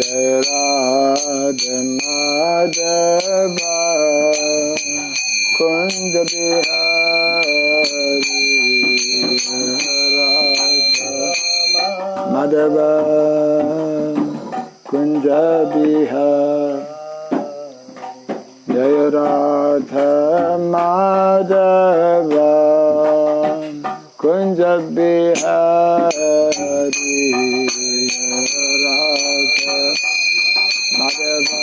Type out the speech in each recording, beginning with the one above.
Jai Radha Madhava Kunja Bihari Radha Madhava Kunja Bihari Jai Radha Madhava Kunja Bihari Radha Madhava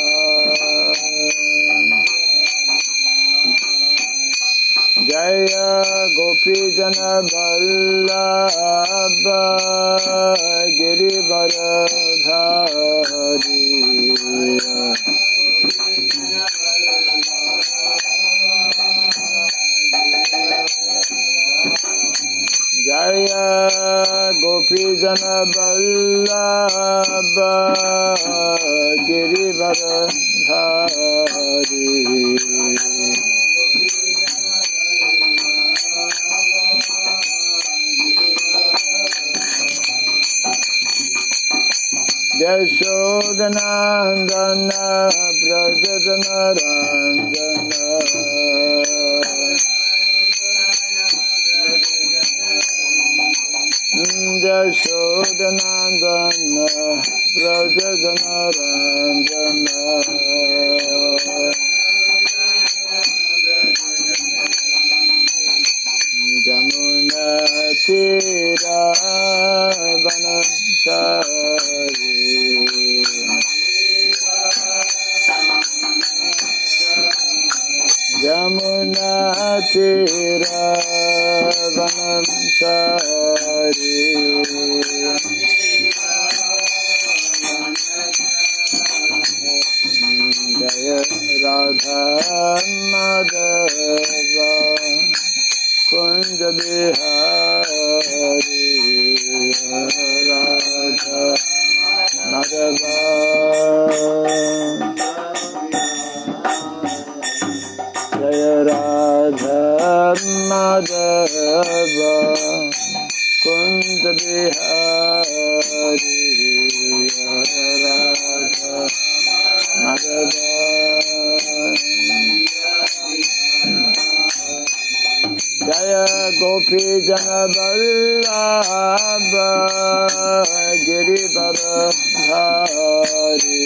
Jaya Gopi Jana Vallabha Girivaradhari Jaya Gopi Jana Vallabha Girivaradhari Yashodanandana Brajadana Ranjana Yashodanandana Brajadana Ranjana Jamuna Tira Vanachari Jamuna Tira Vanachari Jaya Radha Madhava Kunja Bihari Radha Madhava Jaya Radha Madhava Kunja Bihari Radha Madhava Jaya Gopi Jana Vallabha Girivaradhari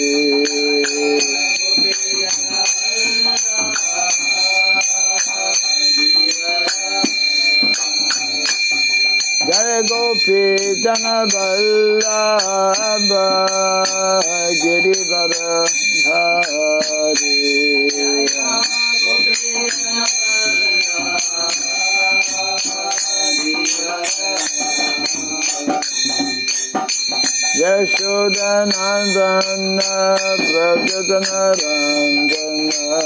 Jaya Gopi Jana Vallabha Girivaradhari Yashodanandana Brajadana Ranjana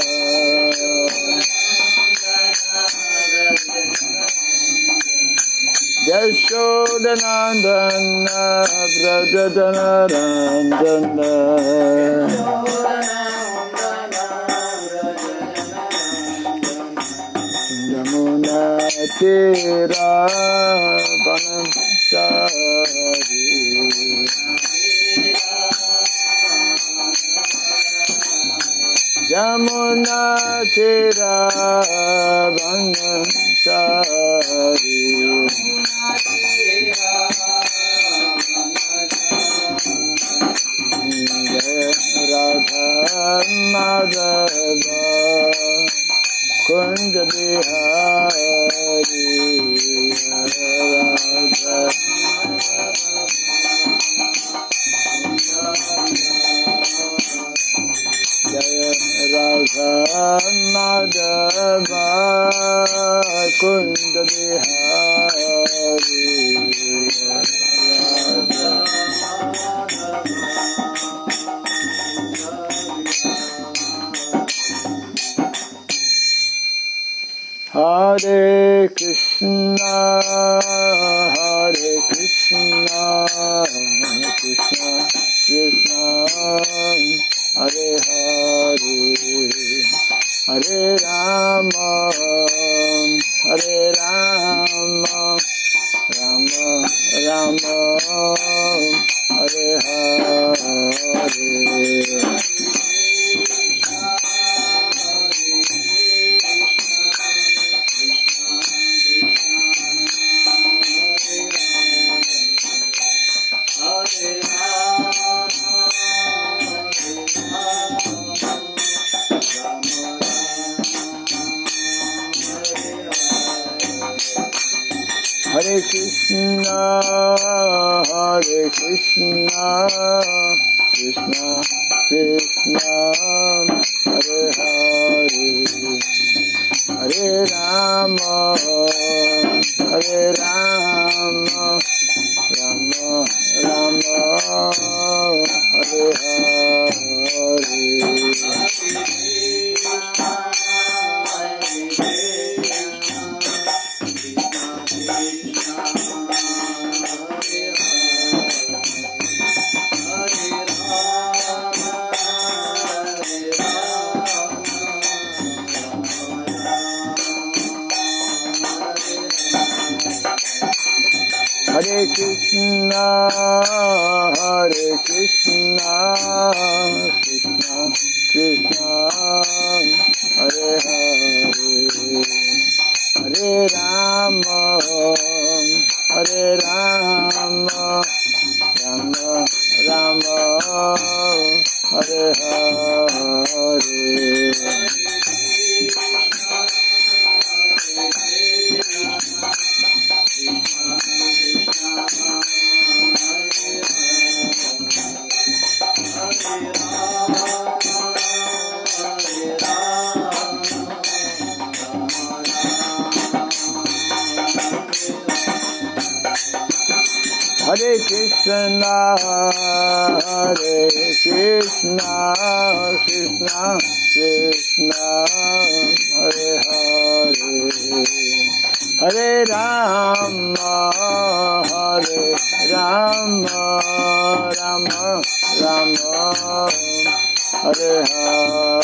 Yashodanandana Brajadana Ranjana Yamuna Tira Vanachari Yamuna Tira Vanachari Jaya Radha Madhava Kunja Bihari Radha Jaya Radha Madhava Kunja Bihari Radha Hare Krishna, Hare Krishna, Krishna Krishna, Hare Hare, Hare Rama, Hare Rama, Rama Rama, Hare Hare. Krishna, Krishna Krishna, Hare Hare, Hare Rama, Hare Rama, Rama Rama, Hare Hare. Hare Krishna, Krishna Krishna, Hare Hare, Hare Rama, Hare Rama, Rama Rama, Hare Hare. Hare Krishna, Krishna Krishna, Hare Hare, Hare Rama, Rama Rama, Hare Hare.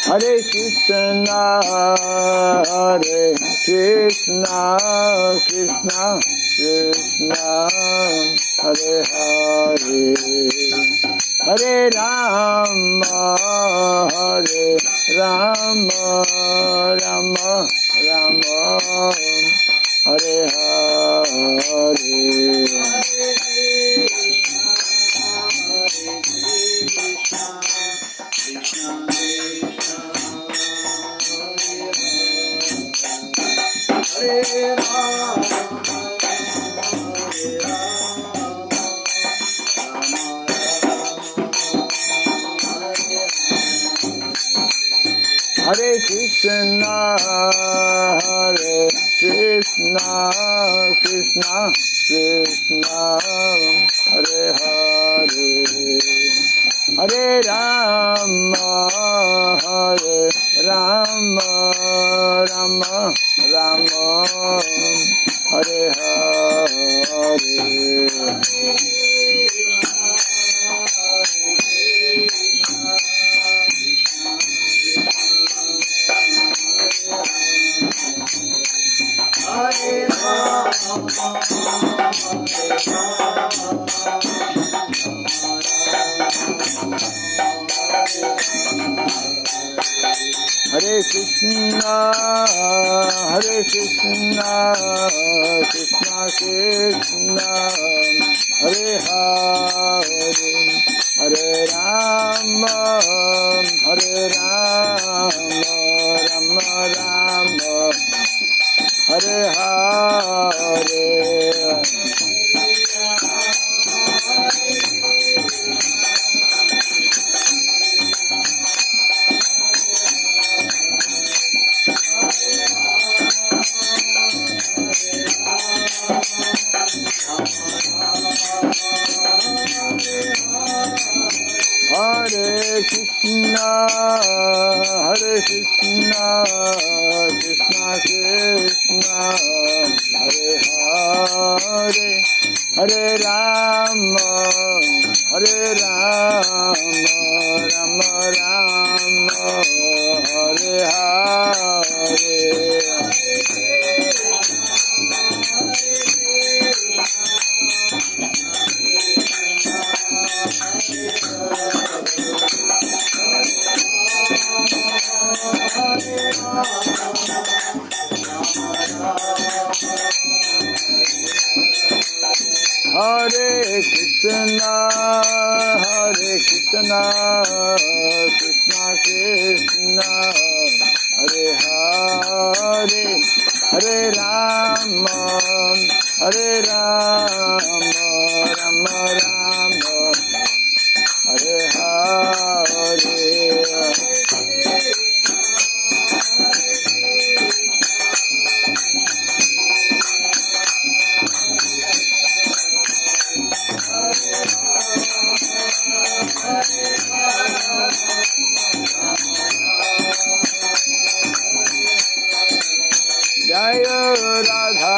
Hare Krishna, Krishna Krishna, Hare Hare, Hare Rama, Rama Rama, Hare Hare. Hare Krishna, Krishna Krishna, Hare Hare, Hare Rama, Rama Rama, Hare Hare. Hare Krishna, Krishna Krishna, Hare Hare, Hare Rama, Rama Rama, Hare Hare. Hare Krishna, Krishna Krishna, Hare Hare, Hare Rama, Rama Rama, Hare Hare. Hare Krishna, Krishna Krishna, Hare Hare, Hare Rama, Rama Rama, Hare Hare. Jaya Radha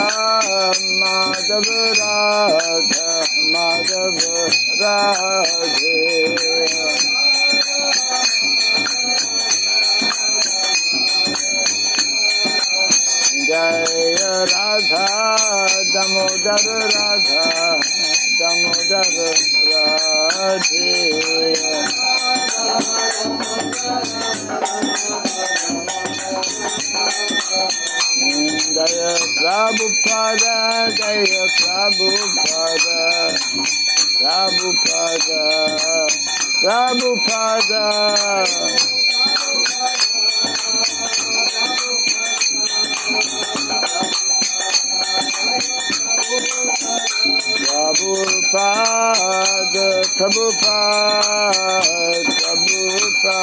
Madhav Radha Madhav Radhe. Jaya Radha Damodar Radha Damodar Radhe. Jaya Prabhupada, Jaya Prabhupada, Prabhupada, Prabhupada. Prabhupada, Prabhupada, Prabhupada,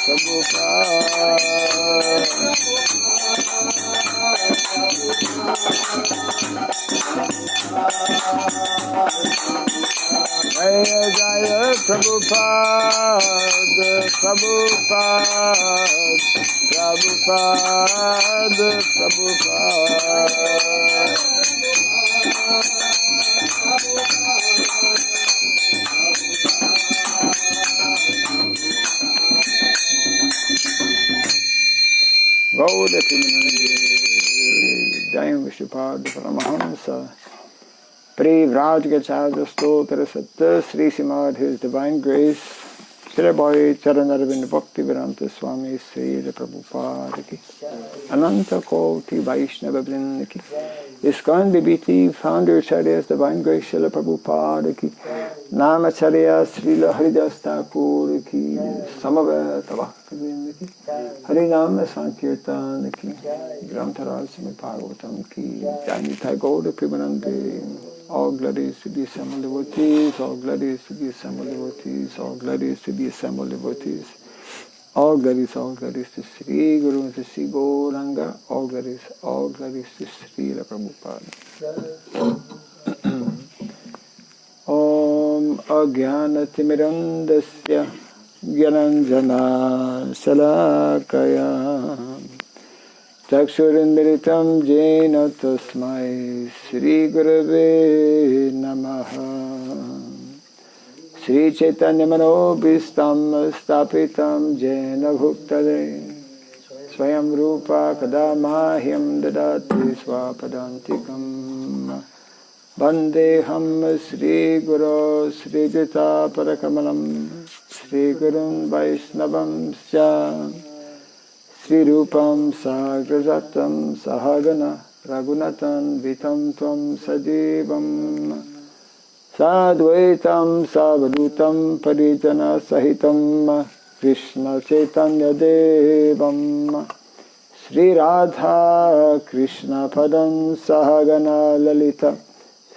Prabhupada. Jaya Jaya Prabhupada, Prabhupada, Prabhupada, Prabhupada. Gauda Pimanande, Jayam Vishnupada Paramahamsa, Privraj Gacharya Stotra Satta, Sri Simad, His Divine Grace, Shri Bhai Charanarvind Bhakti Vedanta Swami, Sri Prabhupada Ki, Ananta Koti Vaishnava Vrinda Ki, ISKCON BBT, Founder Acharyas Divine Grace, Shri Prabhupada Ki, Namacharya Srila Haridas Thakur Ki, Samaveta Bhakti Vrinda Ki, Harinam Sankirtan Ki, Grantaraj Srimad Bhagavatam Ki, Jai Gauda Pimanande. All glories to the assembled devotees, all glories to the assembled devotees, all glories to the assembled devotees. All glories to Sri Guru, to Sri Gauranga, all glories to Sri Prabhupada. Om Ajnanatirmirandasya Gyananjana Salakaya Chakshurunmilitam Jena Tasmai Shri Gurave Namaha. Śrī Caitanya Manobhistam Stapitam Jena Bhuktade Swayam Rupa Kadamahyam Dadati Swapadantikam Vandeham Shri Guru Shri Jita Parakamalam Shri Gurun Vaishnavam Sya Shri Rupam Sagrajatam Sahagana Raghunatan Vitam Tvam Sajivam Sadvaitam Savadutam Parijana Sahitam Krishna Chaitanya Devam Shri Radha Krishna Padam Sahagana Lalita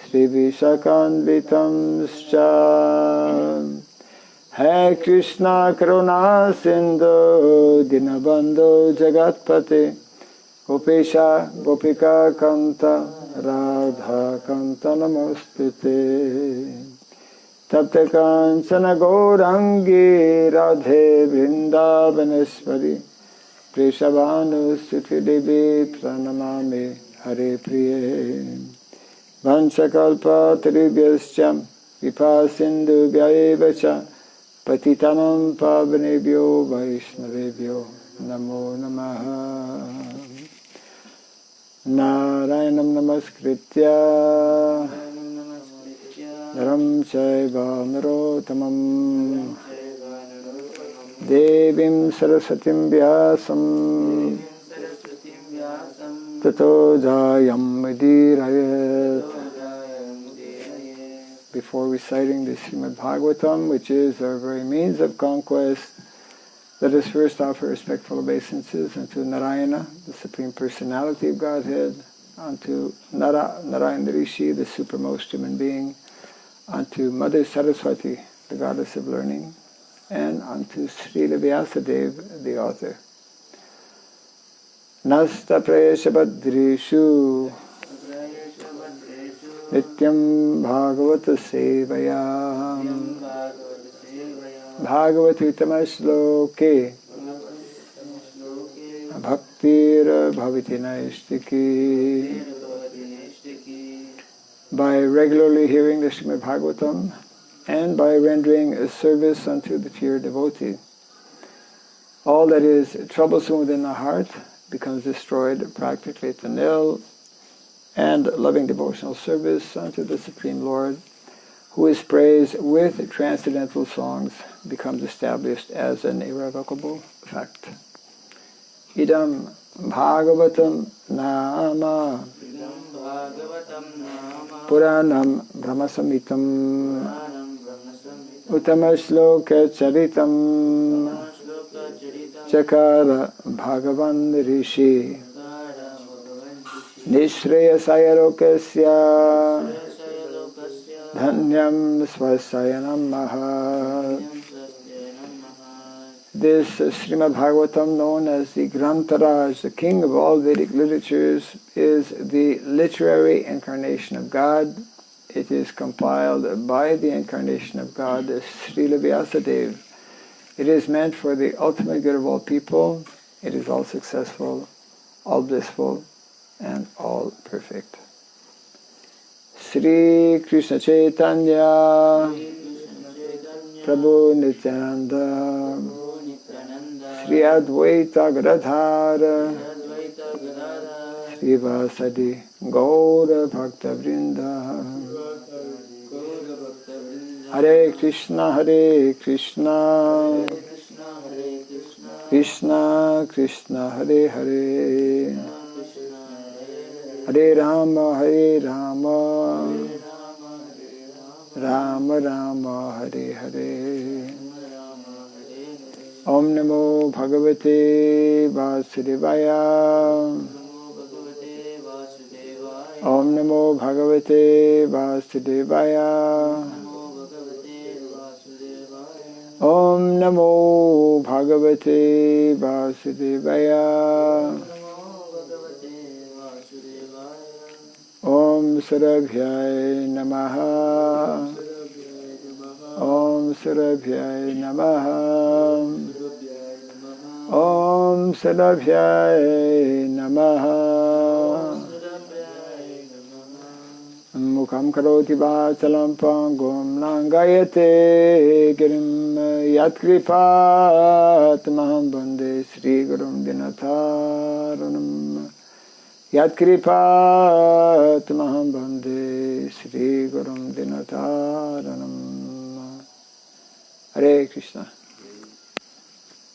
Shri Vishakanvitam Scha Hai Krishna Karuna Sindhu Dinabandhu Jagatpate Gopesha Gopika Kanta Radha Kanta Namostute Tapta Kancana Gaurangi Radhe Vrindavaneshwari Preshavanu Suti Devi Pranamami Hare Priye Vanchakalpa Taribhyascha Vipasindu Vyaevacha Patitanam Pavanebhyo Vaishnavebhyo Namo Namaha Narayanam Namaskritya Naram Chaiva Narotamam Devim Sarasatim Vyasam Tato Jayam Udirayat before reciting the Srimad Bhagavatam, which is our very means of conquest, let us first offer respectful obeisances unto Narayana, the Supreme Personality of Godhead, unto Narayana Rishi, the supremmost human being, unto Mother Saraswati, the goddess of learning, and unto Srila Vyasadeva, the author. Nasta prayesha badrishu nityam bhagavata sevayam bhagavati tamashloke bhaktir bhaviti naistiki. By regularly hearing the Srimad Bhagavatam and by rendering a service unto the pure devotee, all that is troublesome within the heart becomes destroyed practically to nil, and loving devotional service unto the Supreme Lord, who is praised with transcendental songs, becomes established as an irrevocable fact. Idam Bhagavatam Nama Puranam Brahmasamitam Utamashloka Charitam Chakara Bhagavan Rishi Nishreyasaya Lokasya Dhanyam Svasayanam Maha. This Srimad Bhagavatam, known as the Grantaraj, the king of all Vedic literatures, is the literary incarnation of God. It is compiled by the incarnation of God, the Srila Vyasadeva. It is meant for the ultimate good of all people. It is all successful, all blissful, and all perfect. Śrī Krishna Caitanya Prabhu Nityananda Śrī Advaita Gadadhara Śrī Vasadi Gaura Bhakta Vrinda. Hare Krishna Krishna Krishna Hare Hare Hare Rama Rama Rama Hare Hare. Om Namo Bhagavate Vasudevaya. Om Namo Bhagavate Vasudevaya. Om Namo Bhagavate Vasudevaya. Om Surabhyai Namaha. Om Surabhyai Namaha. Om Surabhyai Namaha. Mukham karoti vachalam pangum langayate girim yatkripat maham bande Sri Gurum Dinataranam. Yatkripat maham bande Sri Gurum Dinataranam. Hare Krishna.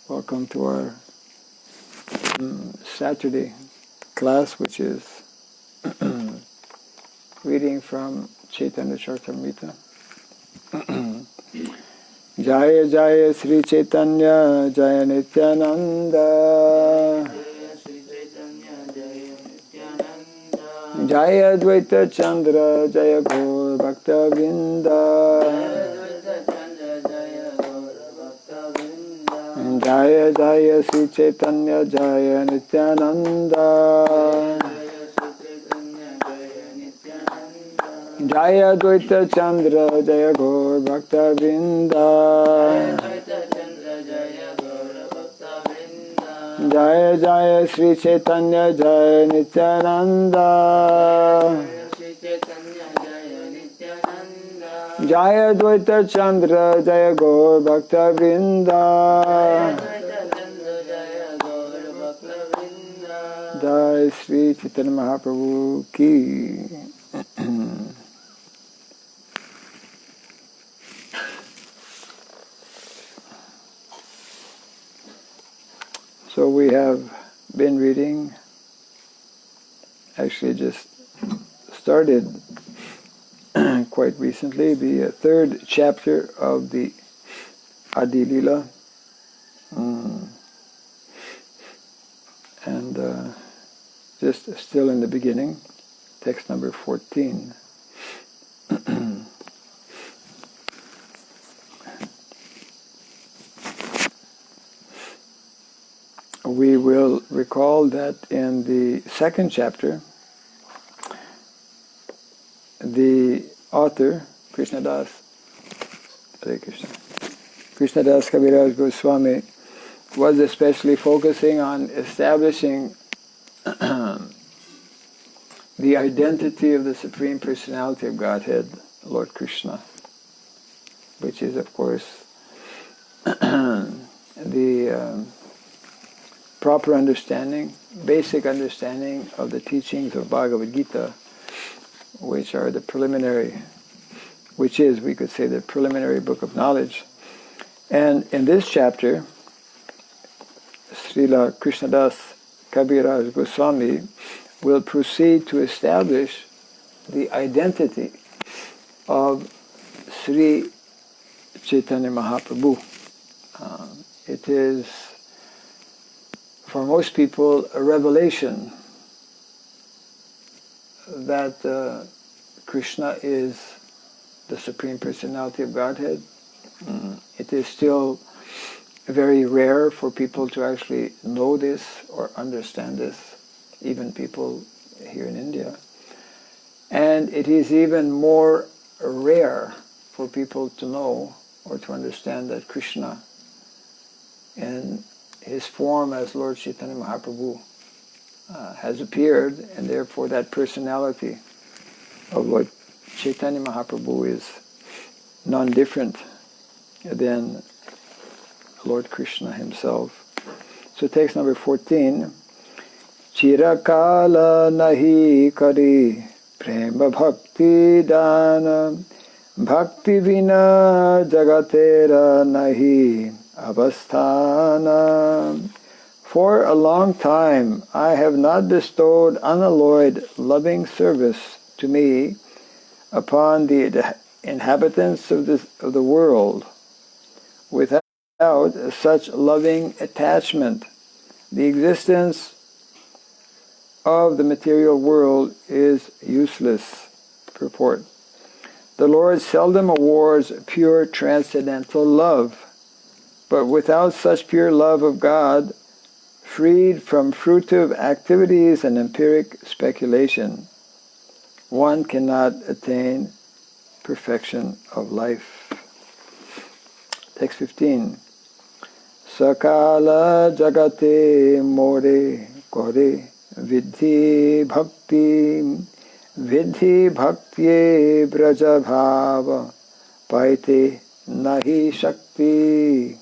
Welcome to our Saturday class, which is reading from Chaitanya caritāmṛta. Jaya Jaya Śrī Caitanya Jaya Nityananda Jaya Advaita Chandra Jaya Gaur Bhakta Vrinda. Jaya Jaya Śrī Caitanya Jaya Nityananda Jaya Advaita Chandra Jaya Gaur Bhakta Vrinda. Jaya Jaya Śrī Caitanya Jaya Nityananda Jaya Advaita Chandra Jaya Gaur Bhakta Vrinda. Jai Śrī Caitanya Mahaprabhu ki. So we have been reading, actually just started quite recently, the third chapter of the Ādi-līlā. And just still in the beginning, text number 14. We will recall that in the second chapter, the author, Krishnadas Kaviraj Goswami, was especially focusing on establishing the identity of the Supreme Personality of Godhead, Lord Krishna, which is, of course, the proper understanding, basic understanding of the teachings of Bhagavad Gita, which are the preliminary, which is, we could say, the preliminary book of knowledge. And in this chapter, Srila Krishnadas Kaviraj Goswami will proceed to establish the identity of Śrī Caitanya Mahaprabhu. It is, for most people, a revelation that Krishna is the Supreme Personality of Godhead. It is still very rare for people to actually know this or understand this, even people here in India. And it is even more rare for people to know or to understand that Krishna, in his form as Lord Chaitanya Mahaprabhu, has appeared, and therefore that personality of Lord Chaitanya Mahaprabhu is none different than Lord Krishna himself. So text number 14. Chirakala nahi kari prema bhakti dana bhakti vina jagatera nahi avasthana. For a long time I have not bestowed unalloyed loving service to me upon the inhabitants of the world. Without such loving attachment, the existence of the material world is useless. Purport. The Lord seldom awards pure transcendental love, but without such pure love of God, freed from fruitive activities and empiric speculation, one cannot attain perfection of life. Text 15. Sakala jagate more kore vidhi bhakti braja bhava paite nahi shakti.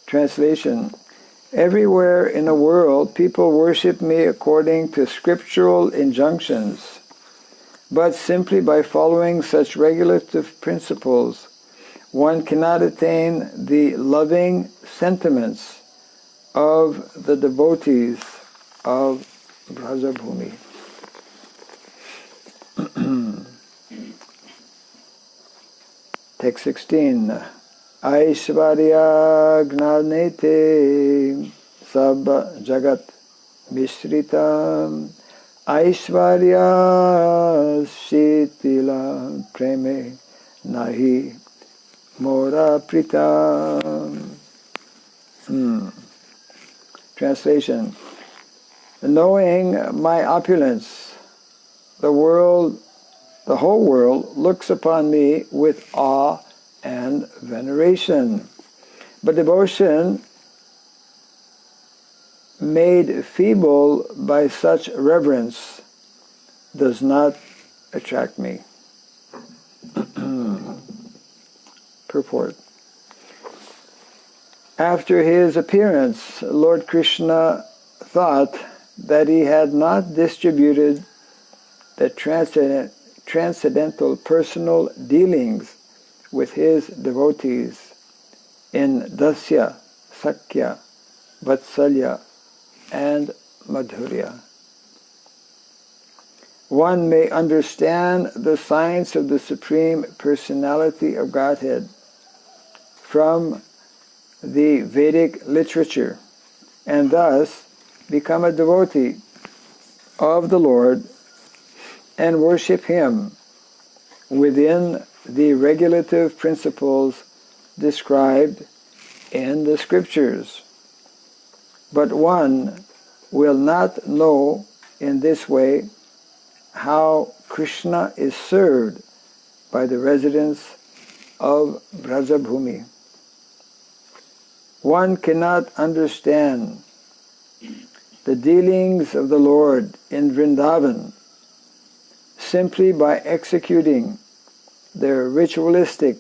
Translation. Everywhere in the world people worship me according to scriptural injunctions, but simply by following such regulative principles one cannot attain the loving sentiments of the devotees of Brajabhumi. Text 16. Aishvarya gnanete sab jagat mishrita Aishvarya shitila preme nahi Mora Prita. Translation. Knowing my opulence, the whole world looks upon me with awe and veneration. But devotion made feeble by such reverence does not attract me. Purport. After his appearance, Lord Krishna thought that he had not distributed the transcendental personal dealings with his devotees in Dasya, Sakya, Vatsalya, and Madhurya. one may understand the science of the Supreme Personality of Godhead from the Vedic literature, and thus become a devotee of the Lord and worship Him within the regulative principles described in the scriptures. But one will not know in this way how Krishna is served by the residents of Brajabhumi. One cannot understand the dealings of the Lord in Vrindavan simply by executing their ritualistic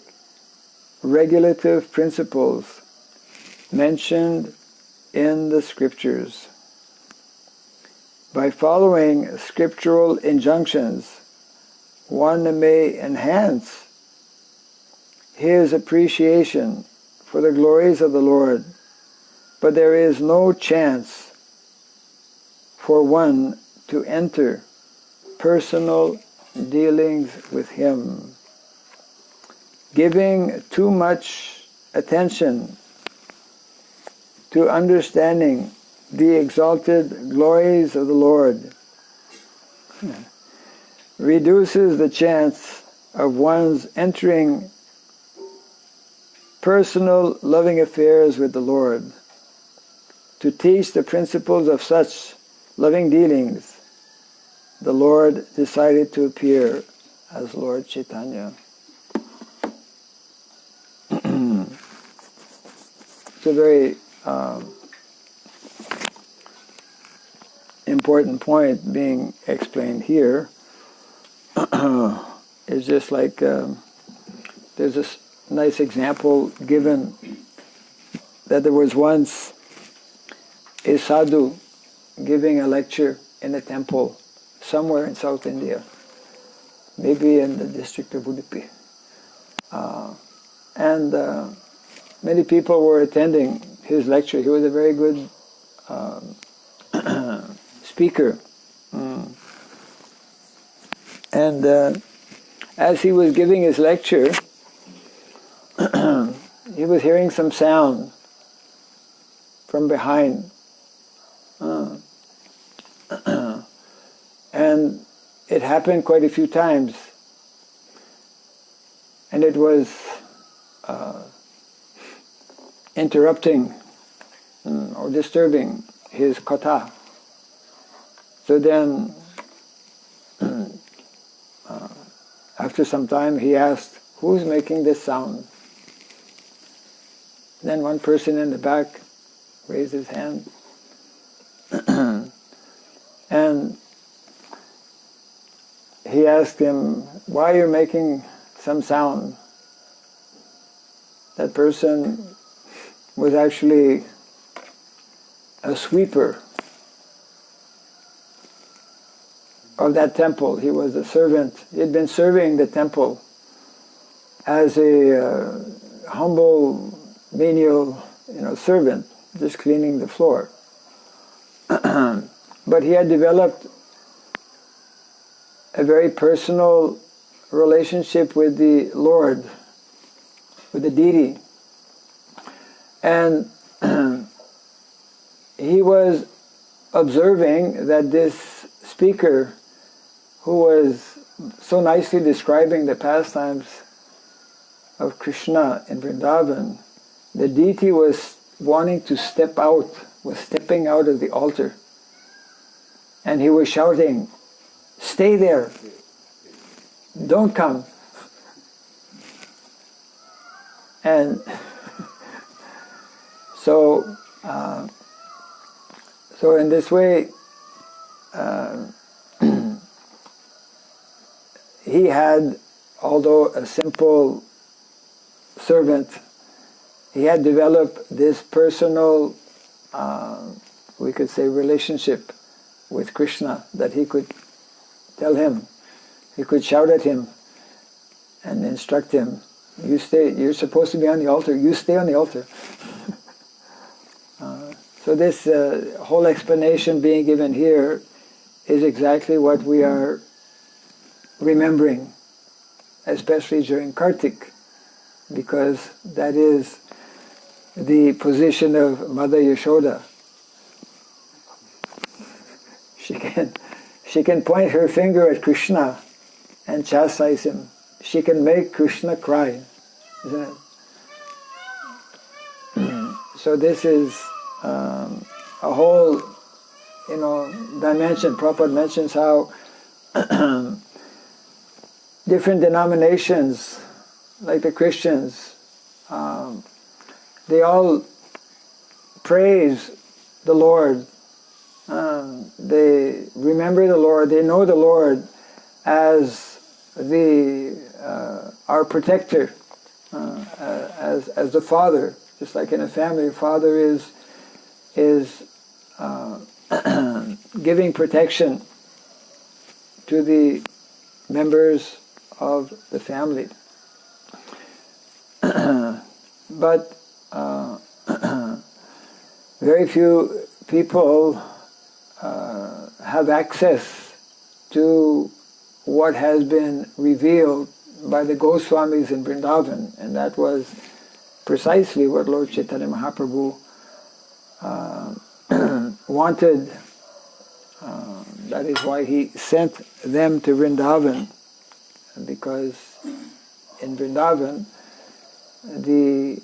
regulative principles mentioned in the scriptures. By following scriptural injunctions, one may enhance his appreciation for the glories of the Lord, but there is no chance for one to enter personal dealings with Him. Giving too much attention to understanding the exalted glories of the Lord reduces the chance of one's entering personal loving affairs with the Lord. To teach the principles of such loving dealings, the Lord decided to appear as Lord Chaitanya. It's a very important point being explained here. It's just like there's this nice example given that there was once a sadhu giving a lecture in a temple somewhere in South India, maybe in the district of Udupi. And many people were attending his lecture. He was a very good speaker. And as he was giving his lecture, he was hearing some sound from behind. And it happened quite a few times. And it was interrupting or disturbing his katha. So then, after some time, he asked, "Who's making this sound?" Then one person in the back raised his hand. And he asked him, "Why are you making some sound?" That person was actually a sweeper of that temple. He was a servant. He had been serving the temple as a humble, menial, servant, just cleaning the floor. But he had developed a very personal relationship with the Lord, with the deity. And he was observing that this speaker, who was so nicely describing the pastimes of Krishna in Vrindavan, the deity was wanting to step out, was stepping out of the altar. And he was shouting, "Stay there, don't come." And so in this way, he had, although a simple servant, he had developed this personal, we could say, relationship with Krishna, that he could tell him, he could shout at him and instruct him, "You stay, you're supposed to be on the altar, you stay on the altar." So this whole explanation being given here is exactly what we are remembering, especially during Kartik, because that is the position of Mother Yashoda. She can point her finger at Krishna and chastise him. She can make Krishna cry, isn't it? So this is a whole, dimension. Prabhupada mentions how different denominations, like the Christians, they all praise the Lord. They remember the Lord. They know the Lord as our protector, as the Father. Just like in a family, a father is giving protection to the members of the family. But very few people have access to what has been revealed by the Goswamis in Vrindavan, and that was precisely what Lord Chaitanya Mahaprabhu wanted. That is why he sent them to Vrindavan, because in Vrindavan the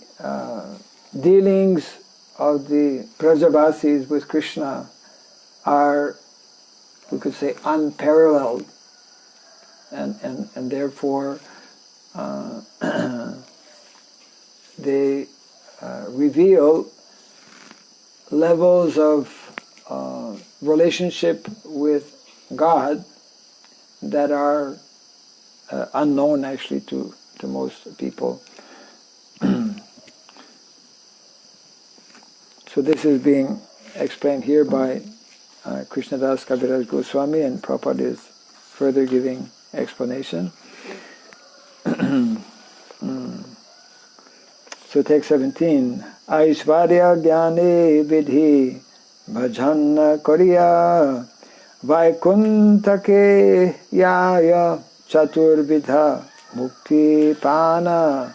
dealings of the Brajavasis with Krishna are, we could say, unparalleled, and therefore they reveal levels of relationship with God that are unknown actually to most people. So this is being explained here by Krishnadas Kaviraj Goswami, and Prabhupada is further giving explanation. So text 17. Aishvarya Jnane Vidhi Bhajan Koriya Vaikuntake Yaya Chaturvidha Mukti Pana.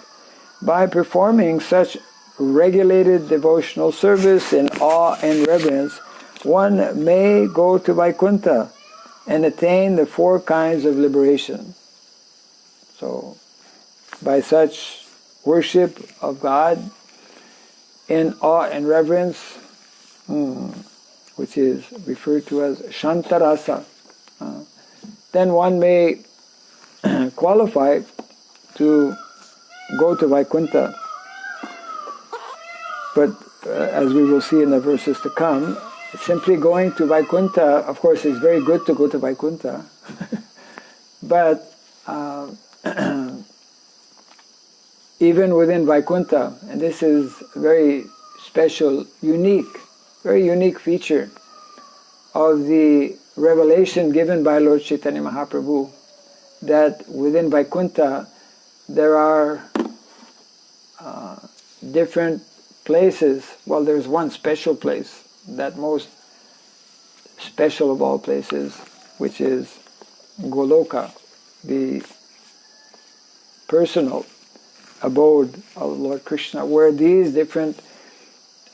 By performing such regulated devotional service in awe and reverence, one may go to Vaikuntha and attain the 4 kinds of liberation. So, by such worship of God in awe and reverence, which is referred to as Shantarasa, then one may qualify to go to Vaikuntha. But as we will see in the verses to come, simply going to Vaikuntha, of course, is very good to go to Vaikuntha, but even within Vaikuntha, and this is a very special, very unique feature of the revelation given by Lord Chaitanya Mahaprabhu, that within Vaikuntha there are different places. Well, there's one special place, that most special of all places, which is Goloka, the personal abode of Lord Krishna, where these different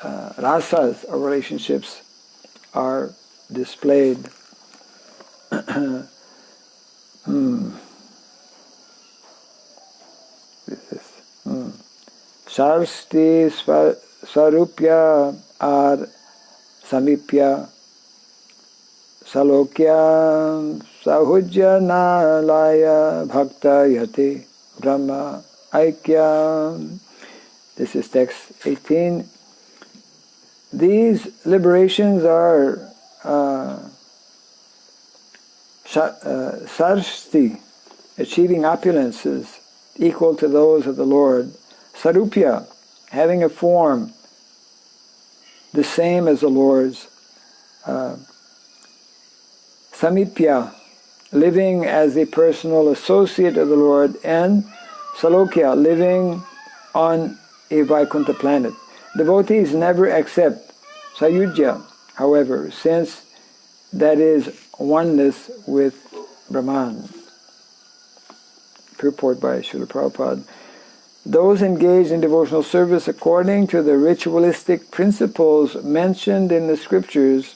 rasas or relationships are displayed. Sarsti Swarupya ar Samipya Salokya Sahujya Nalaya Bhakta Yati Brahma Aikya. This is text 18. These liberations are sarsti, achieving opulences equal to those of the Lord. Sarupya, having a form the same as the Lord's. Samipya, living as a personal associate of the Lord. And Salokya, living on a Vaikuntha planet. Devotees never accept Sayujya, however, since that is oneness with Brahman. Purport by Srila Prabhupada. Those engaged in devotional service according to the ritualistic principles mentioned in the scriptures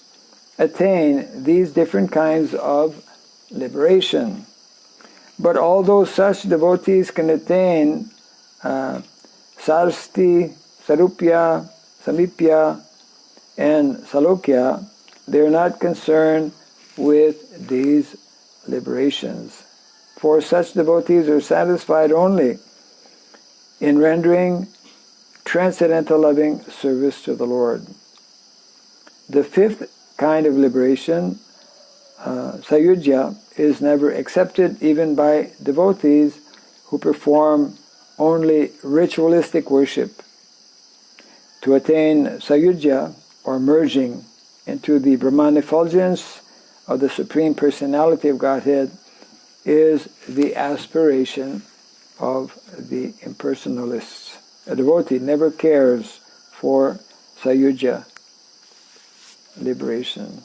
attain these different kinds of liberation. But although such devotees can attain sarsti, sarupya, samipya, and salokya, they are not concerned with these liberations. For such devotees are satisfied only in rendering transcendental loving service to the Lord. The fifth kind of liberation, sayujya, is never accepted even by devotees who perform only ritualistic worship. To attain sayujya, or merging into the Brahman effulgence of the Supreme Personality of Godhead, is the aspiration of the impersonalists. A devotee never cares for sayujya, liberation.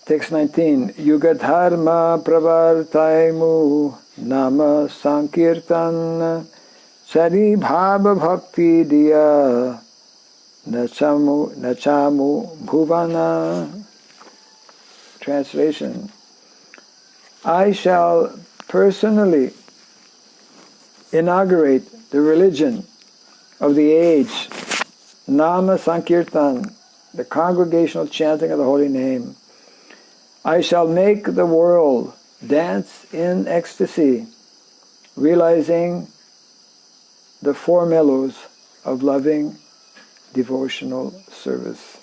Text 19. Yuga dharma pravartaimu nama sankirtan sari bhava bhakti diya nachamu bhuvana. Translation. I shall personally inaugurate the religion of the age, Nama Sankirtan, the congregational chanting of the holy name. I shall make the world dance in ecstasy, realizing the four mellows of loving devotional service.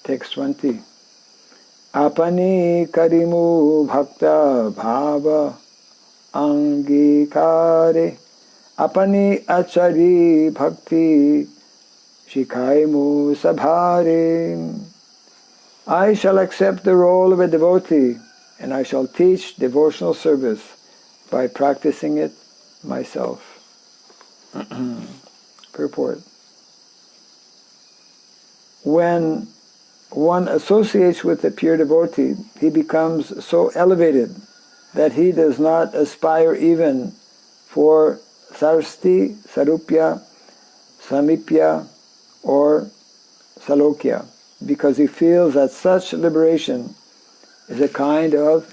Text 20. Apani karimu bhakta bhava angikare apani achari bhakti shikaimu sabhare. I shall accept the role of a devotee and I shall teach devotional service by practicing it myself. Purport. When one associates with a pure devotee, he becomes so elevated that he does not aspire even for sarsti, sarupya, samipya, or salokya, because he feels that such liberation is a kind of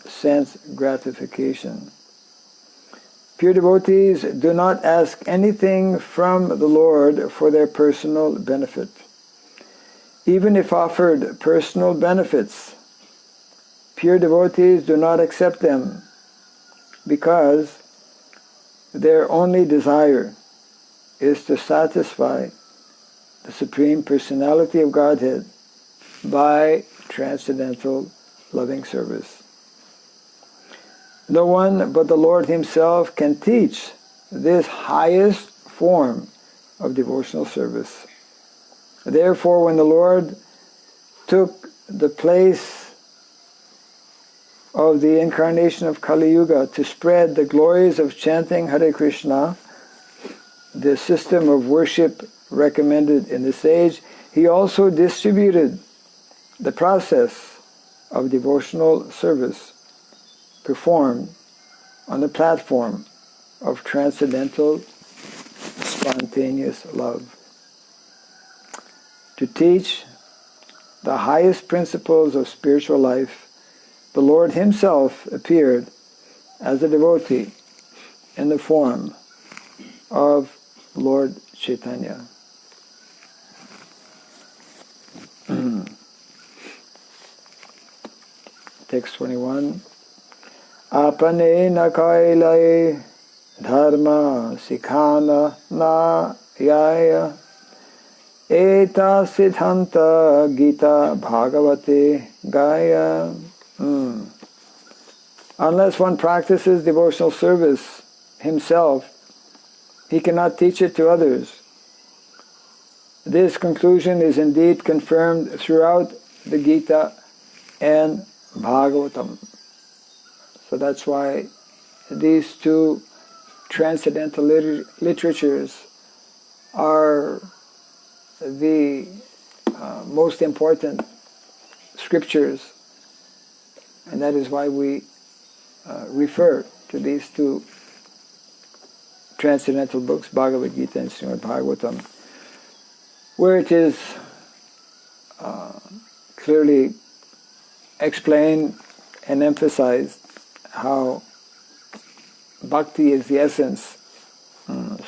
sense gratification. Pure devotees do not ask anything from the Lord for their personal benefit. Even if offered personal benefits, pure devotees do not accept them because their only desire is to satisfy the Supreme Personality of Godhead by transcendental loving service. No one but the Lord Himself can teach this highest form of devotional service. Therefore, when the Lord took the place of the incarnation of Kali Yuga to spread the glories of chanting Hare Krishna, the system of worship recommended in this age, He also distributed the process of devotional service performed on the platform of transcendental spontaneous love. To teach the highest principles of spiritual life, the Lord Himself appeared as a devotee in the form of Lord Chaitanya. Text 21. Apane na kailai dharma sikhana na yaya Eta siddhanta Gita Bhagavate Gaya. Unless one practices devotional service himself, he cannot teach it to others. This conclusion is indeed confirmed throughout the Gita and Bhagavatam. So that's why these two transcendental literatures are the most important scriptures, and that is why we refer to these two transcendental books, Bhagavad Gita and Srimad Bhagavatam, where it is clearly explained and emphasized how Bhakti is the essence,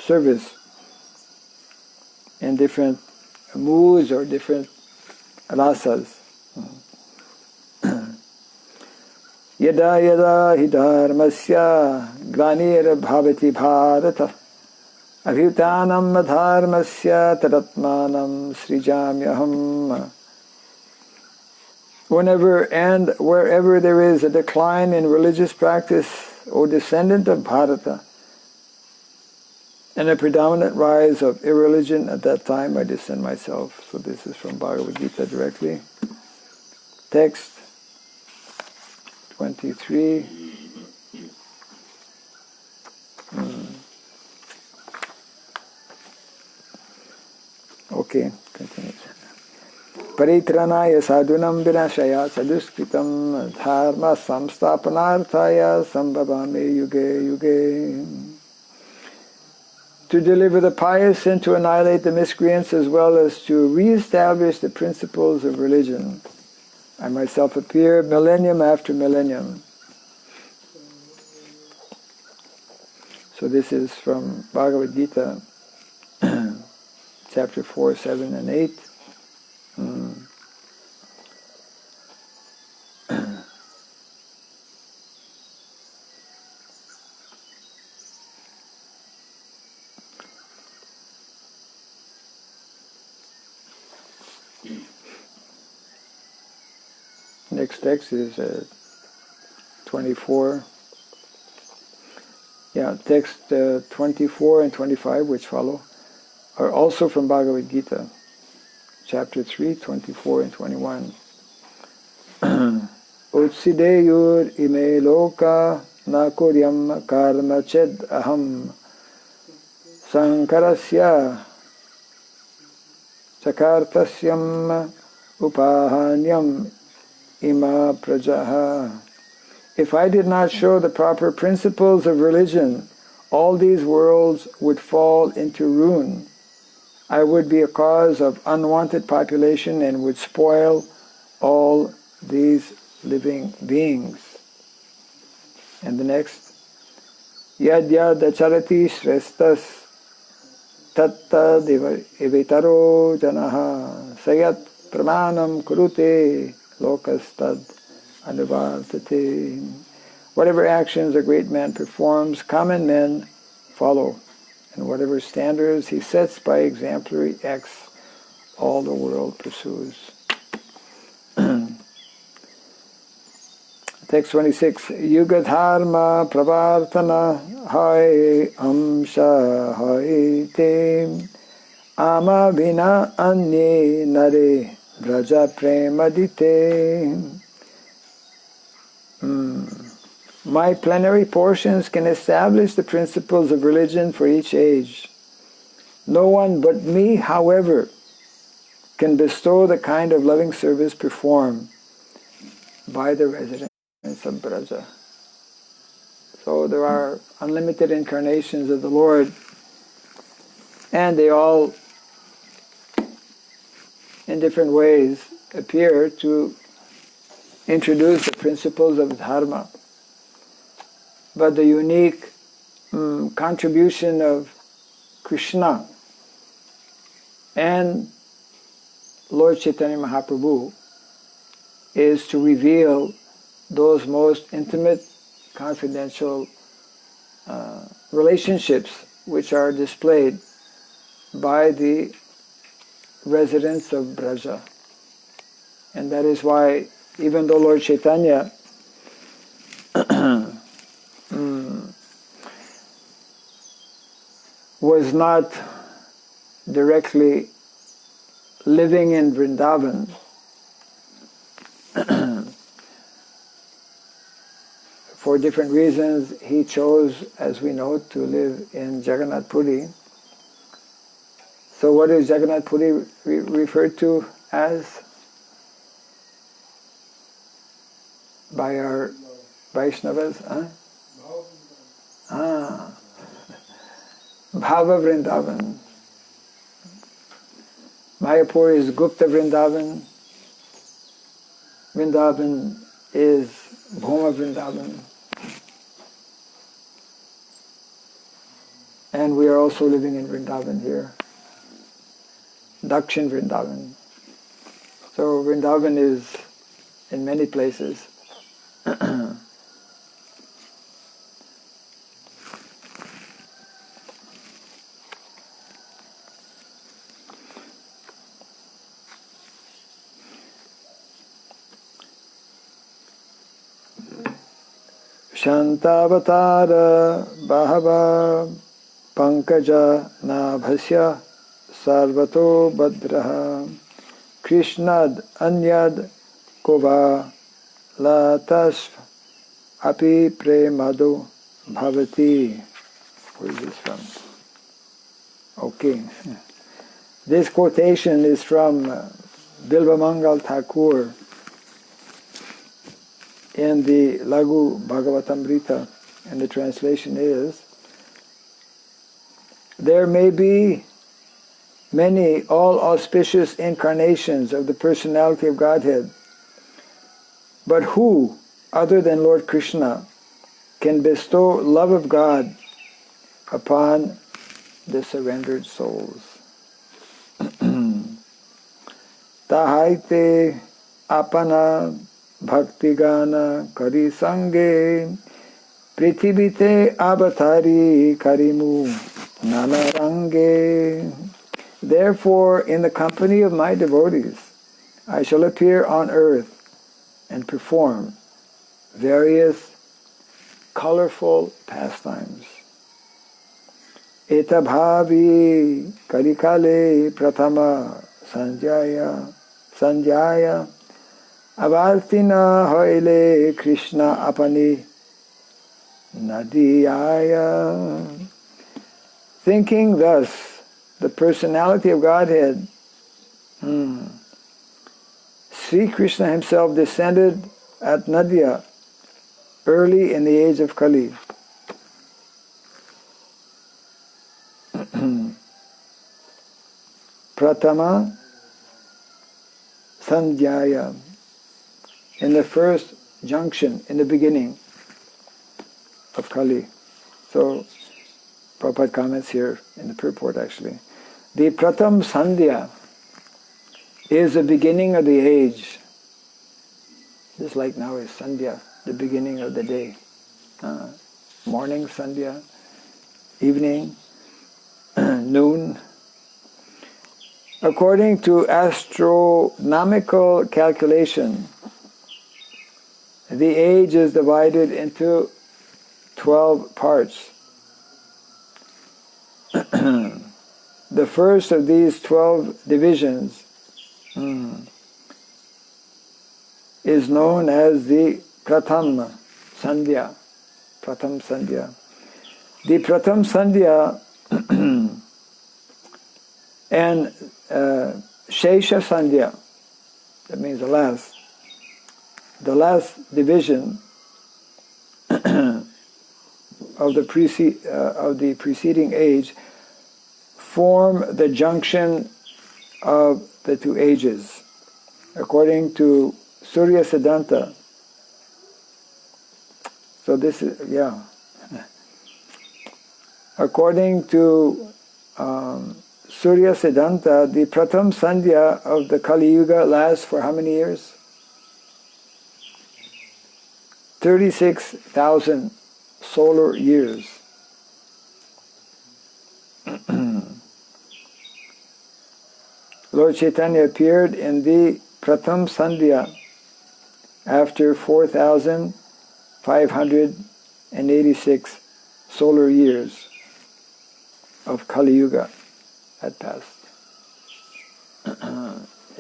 service in different moods or different rasas. Yada yada hi dharmasya glanir bhavati bharata abhyutanam adharmasya tadatmanam srijamyaham. Whenever and wherever there is a decline in religious practice, O descendant of Bharata, and a predominant rise of irreligion, at that time I descend myself. So this is from Bhagavad Gita directly. Text 23. Okay, continue. Paritranaya sadhunam vinashaya saduskritam dharma samstapanarthaya sambhavame yuge yuge. To deliver the pious and to annihilate the miscreants, as well as to re-establish the principles of religion, I myself appear millennium after millennium. So this is from Bhagavad Gita, chapter 4, 7, and 8. Next text is 24. Yeah, text 24 and 25, which follow, are also from Bhagavad Gita, chapter 3, 24 and 21. Utsideyur ime loka na kuryam karma ched aham sankarasya chakartasyam upahanyam ima prajaha. If I did not show the proper principles of religion, all these worlds would fall into ruin. I would be a cause of unwanted population and would spoil all these living beings. And the next, yad yad acharati shrestas tatta evitaro janaha sayat pramanam kurute lokastad anuvartate. Whatever actions a great man performs, common men follow, and whatever standards he sets by exemplary acts, all the world pursues. Text 26. Yuga dharma pravartana hai amsha hai te ama vina anye nare braja premadite. My plenary portions can establish the principles of religion for each age. No one but me, however, can bestow the kind of loving service performed by the residents of Braja. So there are unlimited incarnations of the Lord, and they all, in different ways, appear to introduce the principles of Dharma. But the unique contribution of Krishna and Lord Chaitanya Mahaprabhu is to reveal those most intimate, confidential relationships which are displayed by the residents of Braja. And that is why, even though Lord Chaitanya was not directly living in for different reasons, he chose, as we know, to live in Jagannath Puri. So what is Jagannath Puri referred to as by our Vaishnavas? Bhava Vrindavan. Mayapur is Gupta Vrindavan. Vrindavan is Bhoma Vrindavan. And we are also living in Vrindavan here. Dakshin Vrindavan. So Vrindavan is in many places. Shantavatara Bahava Pankaja Nabhasya Sarvato Bhadraha Krishnad Anyad Kova Latasv Api Premado Bhavati. Where is this from? Okay. This quotation is from Bilvamangal Thakur in the Lagu Bhagavatamrita, and the translation is, there may be many all-auspicious incarnations of the personality of Godhead, but who, other than Lord Krishna, can bestow love of God upon the surrendered souls? Tahaite apana Bhakti Gana Kari Sange Prithibite Avatari Karimu Nanarange. Therefore, in the company of my devotees, I shall appear on earth and perform various colorful pastimes. Etabhavi Karikale Pratama Sanjaya Avartina Hoile Krishna Apani Nadiyaya. Thinking thus, the personality of Godhead, Sri Krishna himself descended at Nadia early in the age of Kali. Pratama Sandhyaya, in the first junction, in the beginning of Kali. So, Prabhupada comments here in the purport actually. The Pratam Sandhya is the beginning of the age. Just like now is Sandhya, the beginning of the day. Morning Sandhya, evening, noon. According to astronomical calculation, the age is divided into 12 parts. The first of these 12 divisions is known as the Pratham Sandhya. Pratham Sandhya. The Pratham Sandhya and Shesha Sandhya, that means the last division of the preceding age, form the junction of the two ages. According to Surya Siddhanta, so this is, according to Surya Siddhanta, the Pratham Sandhya of the Kali Yuga lasts for how many years? 36,000 solar years. Lord Chaitanya appeared in the Pratham Sandhya after 4,586 solar years of Kali Yuga had passed.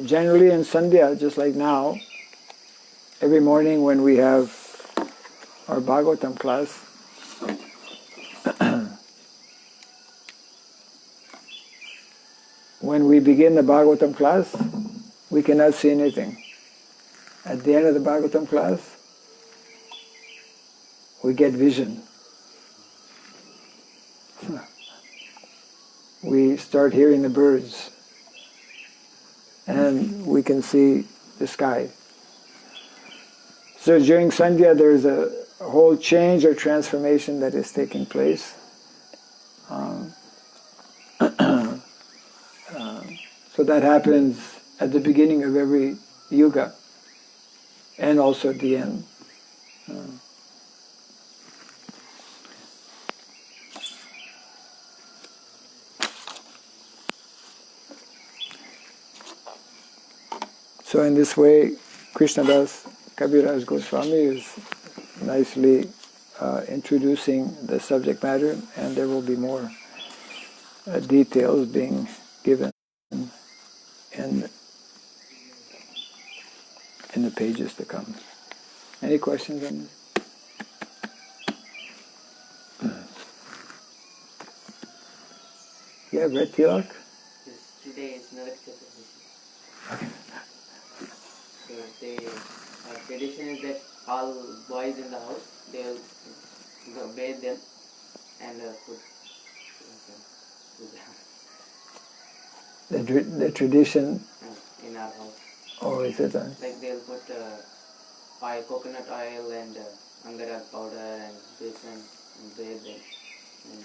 Generally in Sandhya, just like now, every morning when we have our Bhagavatam class, when we begin the Bhagavatam class, we cannot see anything. At the end of the Bhagavatam class, we get vision. We start hearing the birds, and we can see the sky. So during Sandhya, there's a whole change or transformation that is taking place. So that happens at the beginning of every yuga, and also at the end. So in this way, Krishnadas Kaviraj Goswami is nicely introducing the subject matter, and there will be more details being given in the pages to come. Any questions on this? You have read Tilak? Yes, today is Narak Chaturdashi. Okay. So the tradition is that all boys in the house, they will go bathe them and put The tradition in our house. Oh, is it? Like they'll put oil, coconut oil and angara powder and this and bathe them. And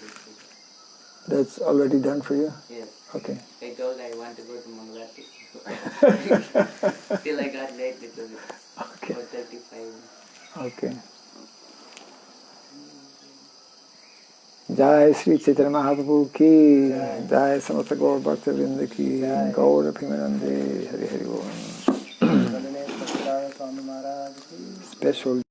that's already done for you? Yes. Okay. I told I want to go to Mangalati. Till I got late because it's 4:35. Okay. Jai Śrī Caitanya Mahaprabhu ki, Jai Samasta Gaur Bhakta Vrinda ki, Gaur Abhimanande, Hari Hari Om. Special